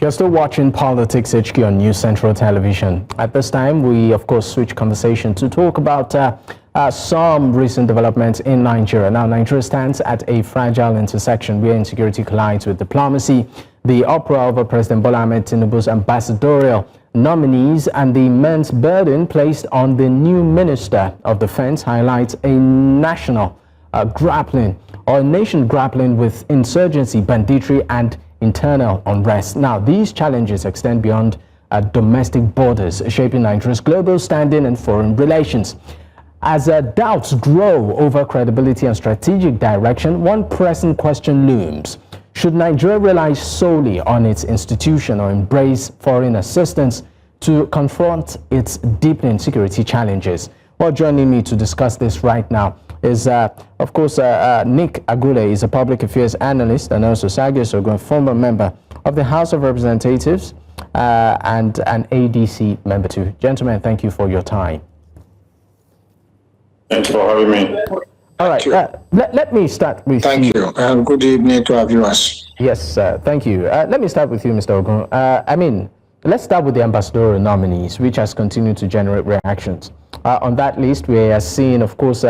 You're still watching Politics HQ on News Central Television. At this time, we, of course, switch conversation to talk about some recent developments in Nigeria. Now, Nigeria stands at a fragile intersection where insecurity collides with diplomacy. The uproar over President Bola Tinubu's ambassadorial nominees and the immense burden placed on the new Minister of Defense highlights a national nation grappling with insurgency, banditry, and internal unrest. Now, these challenges extend beyond domestic borders, shaping Nigeria's global standing and foreign relations. As doubts grow over credibility and strategic direction, one pressing question looms. Should Nigeria rely solely on its institution or embrace foreign assistance to confront its deepening security challenges? Well, joining me to discuss this right now is, of course, Nick Agule is a public affairs analyst, and also Sergius Ogun, former member of the House of Representatives and an ADC member too. Gentlemen, thank you for your time. Thanks for having me. All right, let me start with Thank you, and good evening to our viewers. Yes, thank you. Let me start with you, Mr. Ogun. Let's start with the ambassadorial nominees, which has continued to generate reactions. On that list, we are seeing, of course,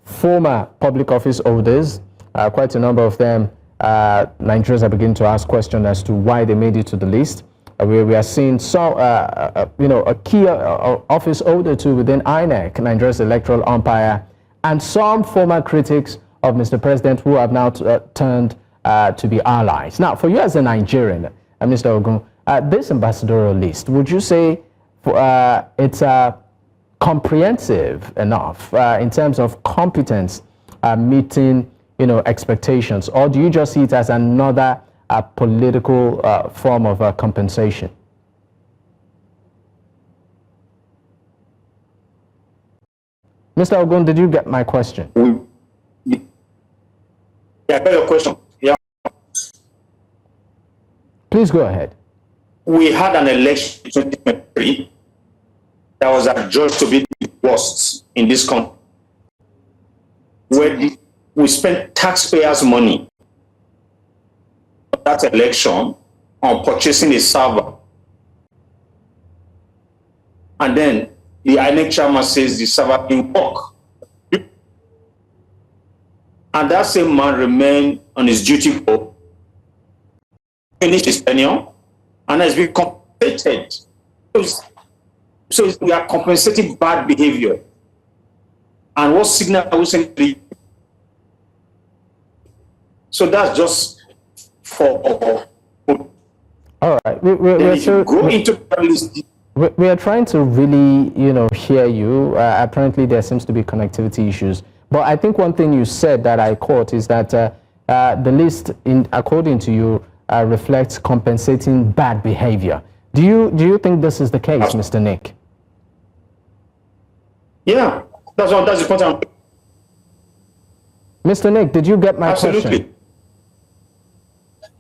former public office holders, quite a number of them. Nigerians are beginning to ask questions as to why they made it to the list. We are seeing some, a key office holder too within INEC, Nigeria's electoral umpire, and some former critics of Mr. President who have now turned to be allies. Now, for you as a Nigerian, Mr. Ogun, this ambassadorial list, would you say it's comprehensive enough in terms of competence meeting expectations, or do you just see it as another political form of compensation? Mr. Ogun, did you get my question? Yeah, I got your question. Yeah. Please go ahead. We had an election in 2023 that was adjudged to be the worst in this country, where we spent taxpayers' money on that election on purchasing a server. And then the INEC chairman says the server didn't work. And that same man remained on his duty post, finished his tenure, and has been compensated. So we are compensating bad behavior. And what signal are we sending? So that's just for. All right. We are trying to really, hear you. Apparently, there seems to be connectivity issues. But I think one thing you said that I caught is that the list, according to you, reflects compensating bad behavior. Do you think this is the case, Mr. Nick? Yeah, that's the point I'm. Mr. Nick, did you get my question? Absolutely.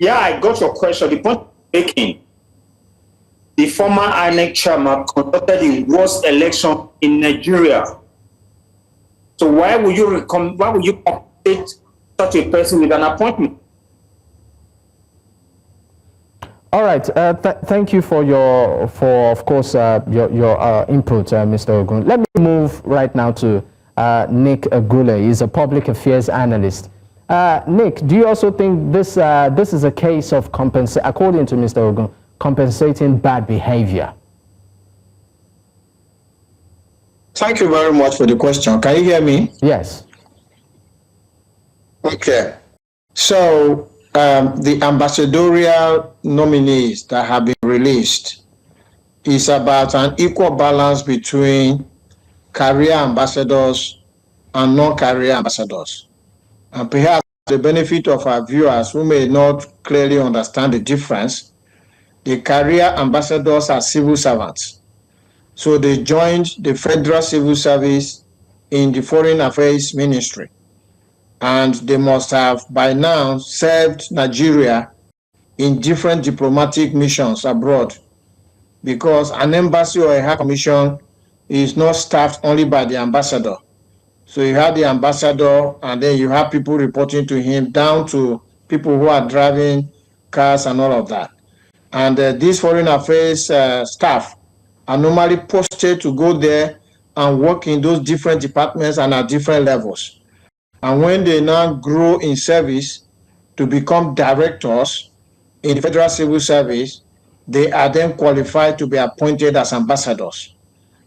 Yeah, I got your question. The point I'm making, the former INEC chairman conducted the worst election in Nigeria. So why would you compensate such a person with an appointment? All right. Thank you for your input, Mr. Ogun. Let me move right now to Nick Agule. He's a public affairs analyst. Nick, do you also think this is a case of according to Mr. Ogun, compensating bad behavior? Thank you very much for the question. Can you hear me? Yes. Okay. So the ambassadorial nominees that have been released is about an equal balance between career ambassadors and non-career ambassadors. And perhaps the benefit of our viewers who may not clearly understand the difference, the career ambassadors are civil servants. So they joined the Federal Civil Service in the Foreign Affairs Ministry. And they must have by now served Nigeria in different diplomatic missions abroad, because an embassy or a high commission is not staffed only by the ambassador. So you have the ambassador, and then you have people reporting to him, down to people who are driving cars and all of that. And these foreign affairs staff are normally posted to go there and work in those different departments and at different levels. And when they now grow in service to become directors in the Federal Civil Service, they are then qualified to be appointed as ambassadors.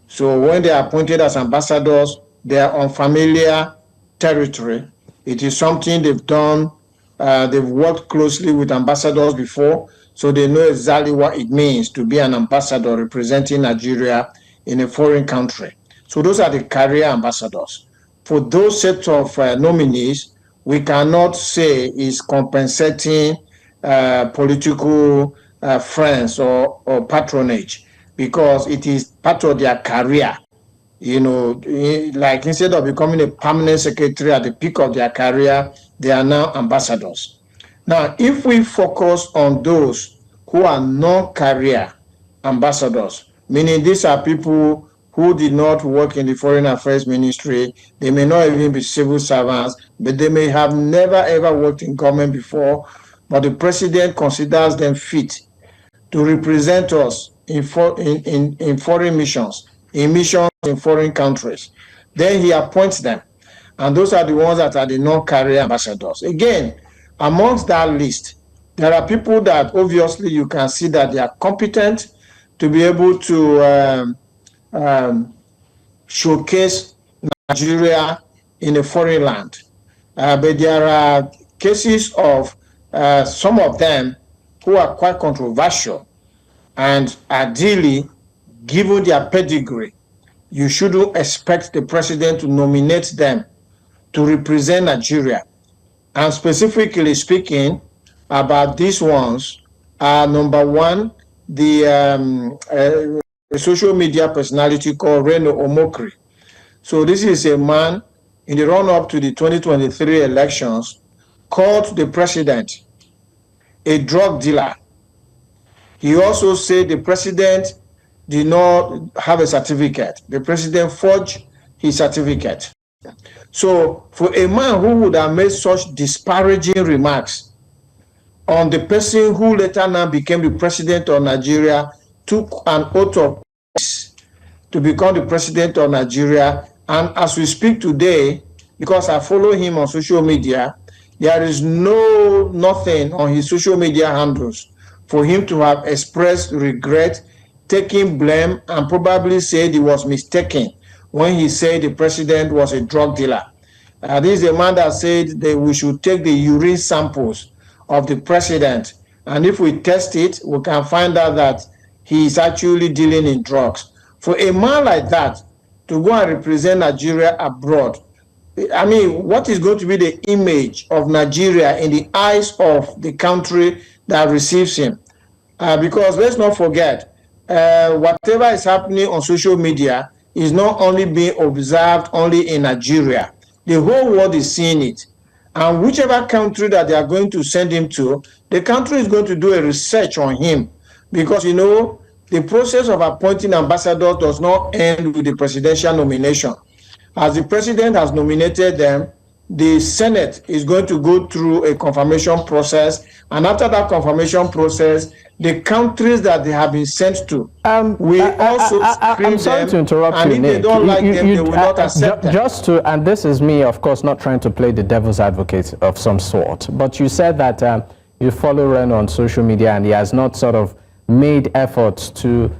So when they are appointed as ambassadors, they are on familiar territory. It is something they've done. They've worked closely with ambassadors before, so they know exactly what it means to be an ambassador representing Nigeria in a foreign country. So those are the career ambassadors. For those set of nominees, we cannot say is compensating political friends or patronage, because it is part of their career. You know, like instead of becoming a permanent secretary at the peak of their career, they are now ambassadors. Now, if we focus on those who are non-career ambassadors, meaning these are people who did not work in the Foreign Affairs Ministry, they may not even be civil servants, but they may have never ever worked in government before, but the president considers them fit to represent us in foreign missions, in foreign countries. Then he appoints them. And those are the ones that are the non-career ambassadors. Again, amongst that list, there are people that obviously you can see that they are competent to be able to showcase Nigeria in a foreign land. But there are cases of some of them who are quite controversial, and ideally, given their pedigree, you shouldn't expect the president to nominate them to represent Nigeria. And specifically speaking about these ones, number one, the social media personality called Reno Omokri. So this is a man in the run-up to the 2023 elections called the president a drug dealer. He also said the president did not have a certificate. The president forged his certificate. So for a man who would have made such disparaging remarks on the person who later now became the president of Nigeria, took an oath of office to become the president of Nigeria, and as we speak today, because I follow him on social media, there is nothing on his social media handles for him to have expressed regret, taking blame, and probably said he was mistaken when he said the president was a drug dealer. This is a man that said that we should take the urine samples of the president, and if we test it, we can find out that he is actually dealing in drugs. For a man like that to go and represent Nigeria abroad, I mean, what is going to be the image of Nigeria in the eyes of the country that receives him? Because let's not forget, whatever is happening on social media is not only being observed only in Nigeria. The whole world is seeing it. And whichever country that they are going to send him to, the country is going to do a research on him. Because, you know, the process of appointing ambassadors does not end with the presidential nomination. As the president has nominated them, the Senate is going to go through a confirmation process. And after that confirmation process, the countries that they have been sent to will also screen I'm sorry them, to interrupt and you, if Nick. they don't like them, they will not accept them. Just to, and this is me, of course, not trying to play the devil's advocate of some sort, but you said that you follow Ren on social media and he has not sort of made efforts to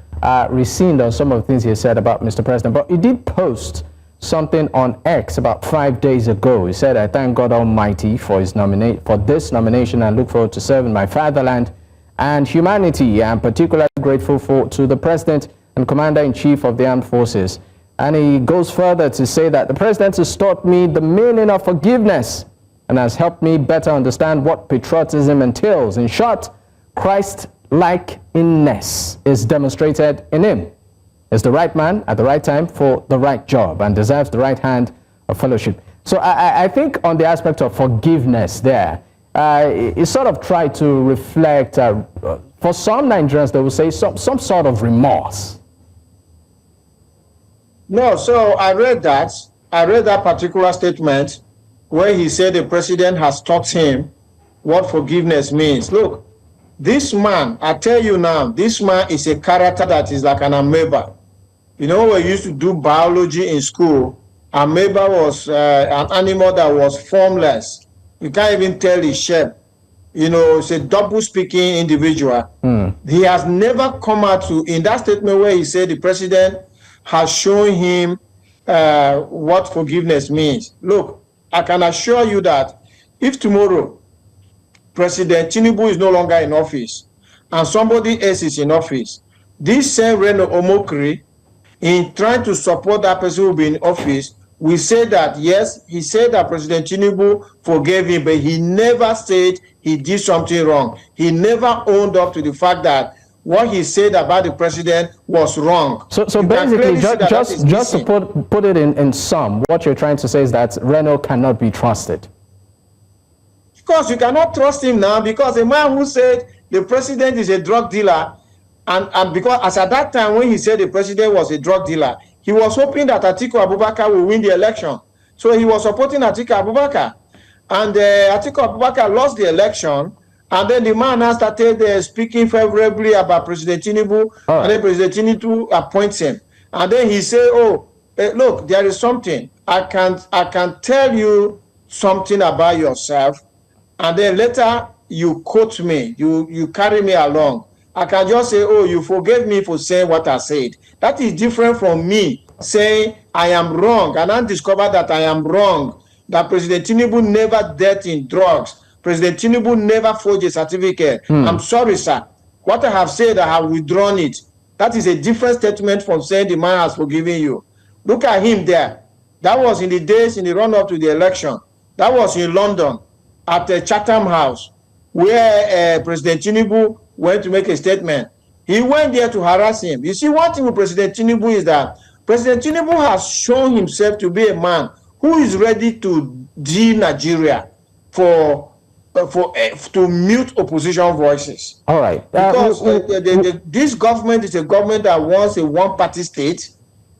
rescind on some of the things he said about Mr. President, but he did post something on X about 5 days ago. He said, "I thank God Almighty for this nomination and look forward to serving my fatherland and humanity. I am particularly grateful to the President and Commander-in-Chief of the Armed Forces." And he goes further to say that the President has taught me the meaning of forgiveness and has helped me better understand what patriotism entails. In short, Christ-likeness is demonstrated in him. Is the right man at the right time for the right job and deserves the right hand of fellowship. So I think on the aspect of forgiveness there, it sort of tried to reflect, for some Nigerians, they will say some sort of remorse. No, so I read that particular statement where he said the president has taught him what forgiveness means. Look, This man, I tell you now, this man is a character that is like an amoeba. You know, we used to do biology in school. Amoeba was an animal that was formless. You can't even tell his shape. You know, it's a double-speaking individual. He has never come out to, in that statement where he said the president has shown him what forgiveness means. Look, I can assure you that if tomorrow President Tinubu is no longer in office and somebody else is in office, this same Reno Omokri, in trying to support that person who will be in office, we say that, yes, he said that President Tinubu forgave him, but he never said he did something wrong. He never owned up to the fact that what he said about the president was wrong. So basically, just to put it in sum, what you're trying to say is that Reno cannot be trusted. Of course, you cannot trust him now, because a man who said the president is a drug dealer, and because as at that time when he said the president was a drug dealer, he was hoping that Atiku Abubakar will win the election. So he was supporting Atiku Abubakar. And Atiku Abubakar lost the election. And then the man now started speaking favorably about President Tinubu. And then President Tinubu appoints him. And then he said, oh, look, there is something. I can tell you something about yourself. And then later you quote me. You carry me along. I can just say, oh, you forgave me for saying what I said. That is different from me saying I am wrong. And I discovered that I am wrong, that President Tinubu never dealt in drugs. President Tinubu never forged a certificate. I'm sorry, sir. What I have said, I have withdrawn it. That is a different statement from saying the man has forgiven you. Look at him there. That was in the days in the run-up to the election. That was in London at the Chatham House, where President Tinubu went to make a statement. He went there to harass him. You see, one thing with President Tinubu is that President Tinubu has shown himself to be a man who is ready to deal Nigeria to mute opposition voices. All right. Because this government is a government that wants a one-party state,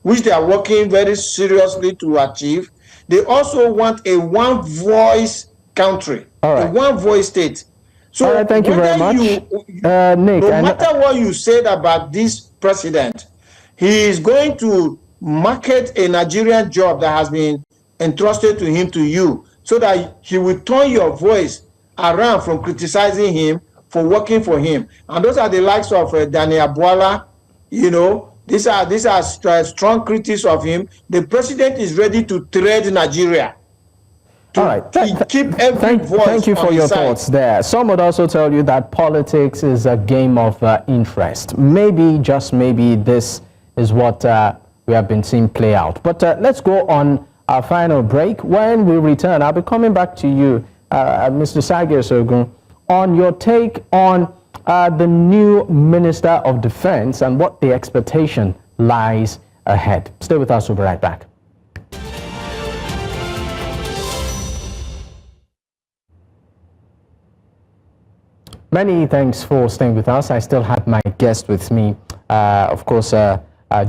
which they are working very seriously to achieve. They also want a one-voice country, a one-voice state. So all right, thank you very much. Nick, no matter what you said about this president, he is going to market a Nigerian job that has been entrusted to him to you, so that he will turn your voice around from criticizing him for working for him. And those are the likes of Daniel Bola. You know, these are strong critics of him. The president is ready to trade Nigeria. All right. Thank you for your thoughts there. Some would also tell you that politics is a game of interest. Maybe, just maybe, this is what we have been seeing play out. But let's go on our final break. When we return, I'll be coming back to you, Mr. Sergius Ogun, on your take on the new Minister of Defense and what the expectation lies ahead. Stay with us. We'll be right back. Many thanks for staying with us. I still have my guest with me, of course,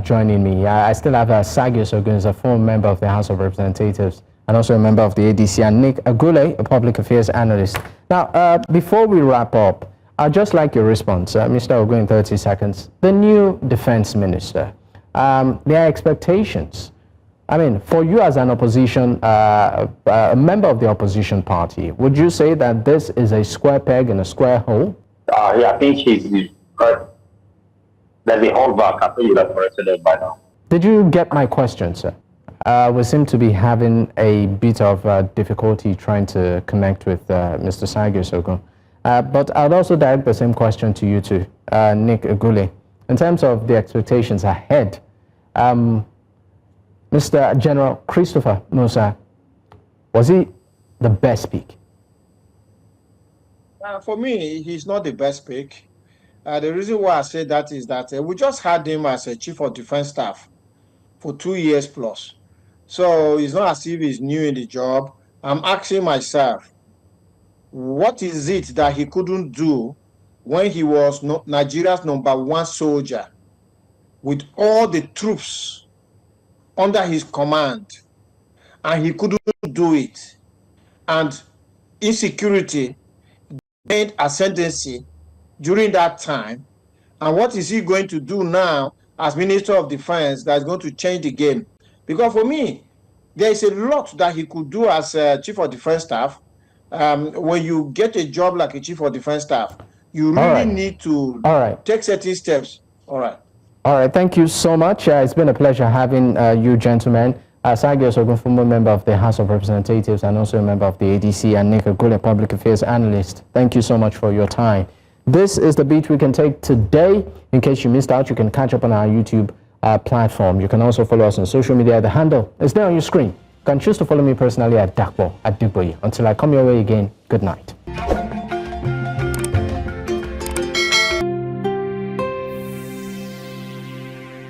joining me. I still have Sergius Ogun, a former member of the House of Representatives and also a member of the ADC, and Nick Agule, a public affairs analyst. Now, before we wrap up, I'd just like your response, Mr. Ogun, in 30 seconds. The new defense minister, their expectations. I mean, for you as an opposition, a member of the opposition party, would you say that this is a square peg in a square hole? Yeah, I think he's there's a holdback. I think that's president by now. Did you get my question, sir? We seem to be having a bit of difficulty trying to connect with Mr. Sergius Ogun. But I'd also direct the same question to you too, Nick Agule. In terms of the expectations ahead, Mr. General Christopher Musa, was he the best pick? For me, he's not the best pick. The reason why I say that is that we just had him as a chief of defense staff for 2 years plus. So it's not as if he's new in the job. I'm asking myself, what is it that he couldn't do when he was Nigeria's #1 soldier with all the troops under his command, and he couldn't do it? And insecurity gained ascendancy during that time? And what is he going to do now as Minister of Defense that's going to change the game? Because for me, there is a lot that he could do as Chief of Defense Staff. When you get a job like a Chief of Defense Staff, you really need to take certain steps. All right. All right. Thank you so much. It's been a pleasure having you gentlemen. Sergius Ogun, former member of the House of Representatives and also a member of the ADC, and Nick Agule, public affairs analyst. Thank you so much for your time. This is the beat we can take today. In case you missed out, you can catch up on our YouTube platform. You can also follow us on social media. The handle is there on your screen. You can choose to follow me personally at Dakbo, at Duboyi. Until I come your way again, good night.